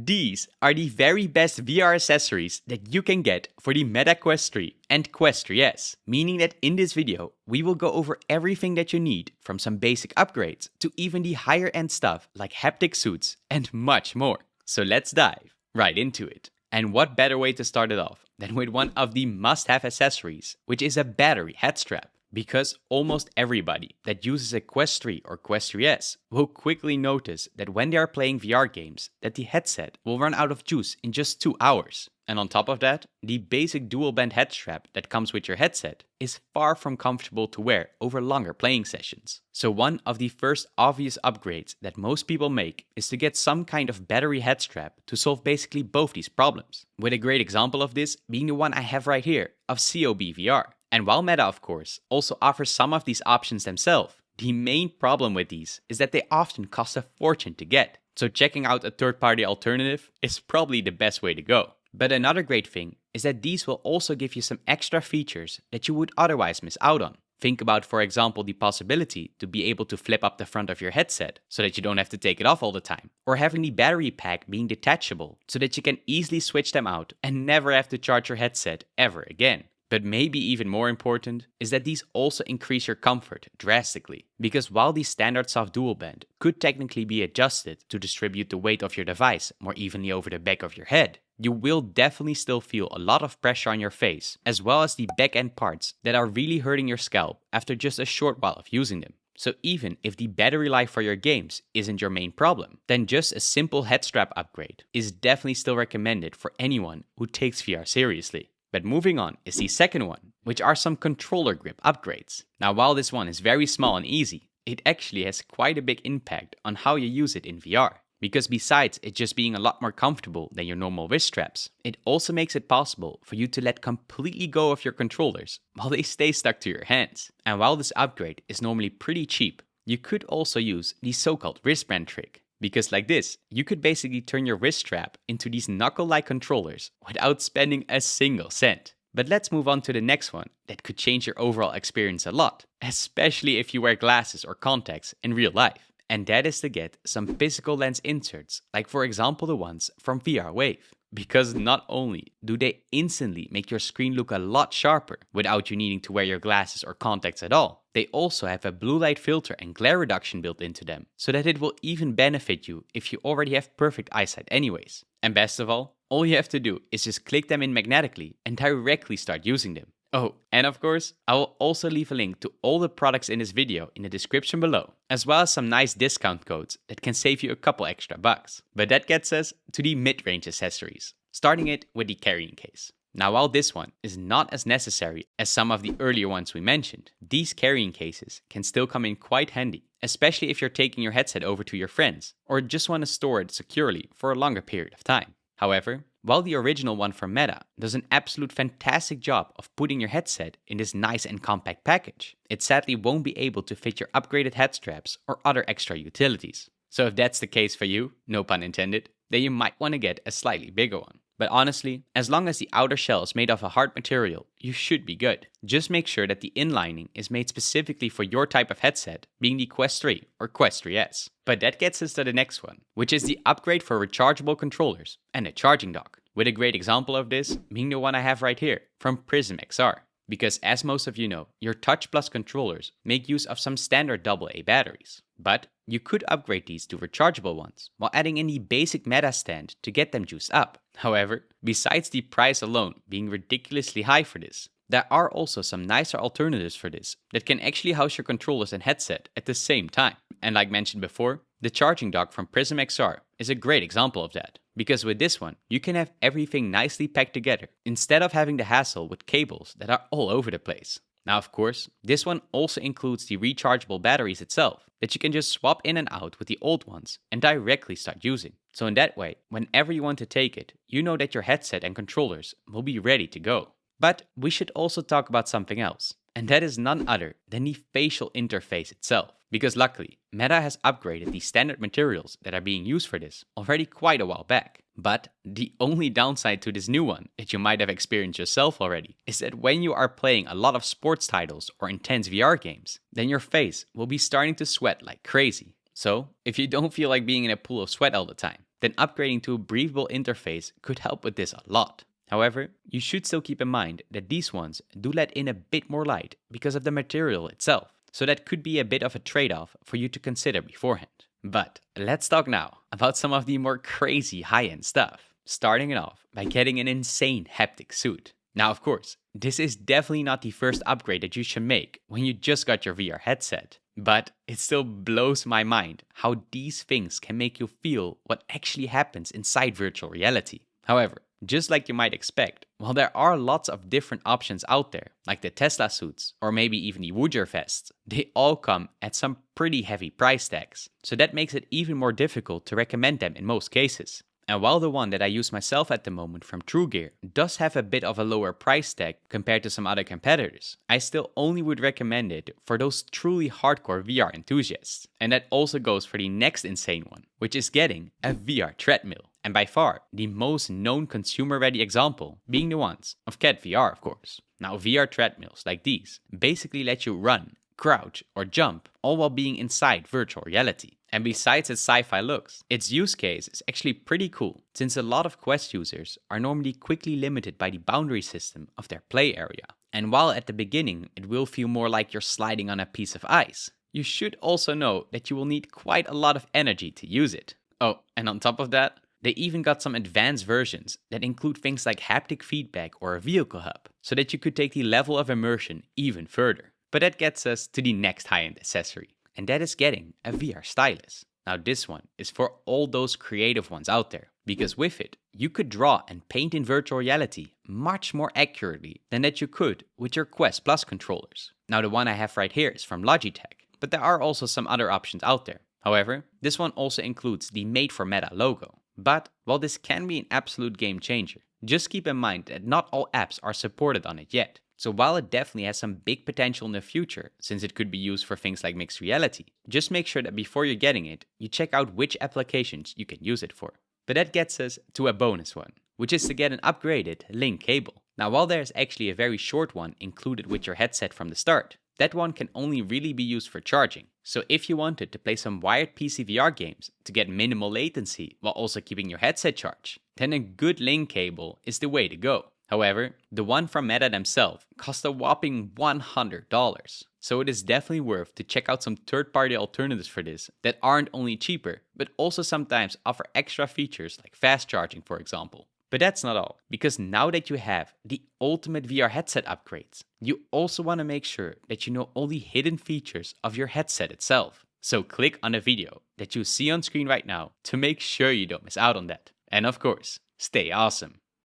These are the very best VR accessories that you can get for the Meta Quest 3 and Quest 3S, meaning that in this video, we will go over everything that you need from some basic upgrades to even the higher end stuff like haptic suits and much more. So let's dive right into it. And what better way to start it off than with one of the must-have accessories, which is a battery head strap. Because almost everybody that uses a Quest 3 or Quest 3S will quickly notice that when they are playing VR games, that the headset will run out of juice in just 2 hours. And on top of that, the basic dual band head strap that comes with your headset is far from comfortable to wear over longer playing sessions. So one of the first obvious upgrades that most people make is to get some kind of battery head strap to solve basically both these problems. With a great example of this being the one I have right here of COB VR. And while Meta, of course, also offers some of these options themselves, the main problem with these is that they often cost a fortune to get. So checking out a third-party alternative is probably the best way to go. But another great thing is that these will also give you some extra features that you would otherwise miss out on. Think about, for example, the possibility to be able to flip up the front of your headset so that you don't have to take it off all the time. Or having the battery pack being detachable so that you can easily switch them out and never have to charge your headset ever again. But maybe even more important is that these also increase your comfort drastically. Because while the standard soft dual band could technically be adjusted to distribute the weight of your device more evenly over the back of your head, you will definitely still feel a lot of pressure on your face, as well as the back end parts that are really hurting your scalp after just a short while of using them. So even if the battery life for your games isn't your main problem, then just a simple head strap upgrade is definitely still recommended for anyone who takes VR seriously. But moving on is the second one, which are some controller grip upgrades. Now while this one is very small and easy, it actually has quite a big impact on how you use it in VR. Because besides it just being a lot more comfortable than your normal wrist straps, it also makes it possible for you to let completely go of your controllers while they stay stuck to your hands. And while this upgrade is normally pretty cheap, you could also use the so-called wristband trick. Because like this, you could basically turn your wrist strap into these knuckle-like controllers without spending a single cent. But let's move on to the next one that could change your overall experience a lot, especially if you wear glasses or contacts in real life. And that is to get some physical lens inserts, like for example the ones from VR Wave. Because not only do they instantly make your screen look a lot sharper without you needing to wear your glasses or contacts at all, they also have a blue light filter and glare reduction built into them, so that it will even benefit you if you already have perfect eyesight anyways. And best of all you have to do is just click them in magnetically and directly start using them. Oh, and of course, I will also leave a link to all the products in this video in the description below, as well as some nice discount codes that can save you a couple extra bucks. But that gets us to the mid-range accessories, starting it with the carrying case. Now while this one is not as necessary as some of the earlier ones we mentioned, these carrying cases can still come in quite handy, especially if you're taking your headset over to your friends, or just want to store it securely for a longer period of time. However, while the original one from Meta does an absolute fantastic job of putting your headset in this nice and compact package, it sadly won't be able to fit your upgraded head straps or other extra utilities. So if that's the case for you, no pun intended, then you might want to get a slightly bigger one. But honestly, as long as the outer shell is made of a hard material, you should be good. Just make sure that the inlining is made specifically for your type of headset, being the Quest 3 or Quest 3S. But that gets us to the next one, which is the upgrade for rechargeable controllers and a charging dock. With a great example of this being the one I have right here from Prism XR. Because as most of you know, your Touch Plus controllers make use of some standard AA batteries. But you could upgrade these to rechargeable ones while adding in the basic Meta stand to get them juiced up. However, besides the price alone being ridiculously high for this, there are also some nicer alternatives for this that can actually house your controllers and headset at the same time. And like mentioned before, the charging dock from Prism XR is a great example of that. Because with this one, you can have everything nicely packed together instead of having the hassle with cables that are all over the place. Now of course, this one also includes the rechargeable batteries itself that you can just swap in and out with the old ones and directly start using. So in that way, whenever you want to take it, you know that your headset and controllers will be ready to go. But we should also talk about something else, and that is none other than the facial interface itself. Because luckily, Meta has upgraded the standard materials that are being used for this already quite a while back. But the only downside to this new one that you might have experienced yourself already is that when you are playing a lot of sports titles or intense VR games, then your face will be starting to sweat like crazy. So if you don't feel like being in a pool of sweat all the time, then upgrading to a breathable interface could help with this a lot. However, you should still keep in mind that these ones do let in a bit more light because of the material itself, so that could be a bit of a trade-off for you to consider beforehand. But let's talk now about some of the more crazy high-end stuff, starting it off by getting an insane haptic suit. Now, of course, this is definitely not the first upgrade that you should make when you just got your VR headset. But it still blows my mind how these things can make you feel what actually happens inside virtual reality. However, just like you might expect, while there are lots of different options out there, like the Tesla suits or maybe even the Woodger vests, they all come at some pretty heavy price tags. So that makes it even more difficult to recommend them in most cases. And while the one that I use myself at the moment from TrueGear does have a bit of a lower price tag compared to some other competitors, I still only would recommend it for those truly hardcore VR enthusiasts. And that also goes for the next insane one, which is getting a VR treadmill. And by far, the most known consumer-ready example being the ones of Cat VR, of course. Now, VR treadmills like these basically let you run, crouch, or jump, all while being inside virtual reality. And besides its sci-fi looks, its use case is actually pretty cool, since a lot of Quest users are normally quickly limited by the boundary system of their play area. And while at the beginning it will feel more like you're sliding on a piece of ice, you should also know that you will need quite a lot of energy to use it. Oh, and on top of that, they even got some advanced versions that include things like haptic feedback or a vehicle hub, so that you could take the level of immersion even further. But that gets us to the next high-end accessory, and that is getting a VR stylus. Now this one is for all those creative ones out there, because with it, you could draw and paint in virtual reality much more accurately than that you could with your Quest Plus controllers. Now the one I have right here is from Logitech, but there are also some other options out there. However, this one also includes the Made for Meta logo. But while this can be an absolute game changer, just keep in mind that not all apps are supported on it yet. So while it definitely has some big potential in the future, since it could be used for things like mixed reality, just make sure that before you're getting it, you check out which applications you can use it for. But that gets us to a bonus one, which is to get an upgraded link cable. Now while there's actually a very short one included with your headset from the start, that one can only really be used for charging. So if you wanted to play some wired PC VR games to get minimal latency while also keeping your headset charged, then a good link cable is the way to go. However, the one from Meta themselves cost a whopping $100. So it is definitely worth to check out some third-party alternatives for this that aren't only cheaper, but also sometimes offer extra features like fast charging, for example. But that's not all, because now that you have the ultimate VR headset upgrades, you also want to make sure that you know all the hidden features of your headset itself. So click on the video that you see on screen right now to make sure you don't miss out on that. And of course, stay awesome.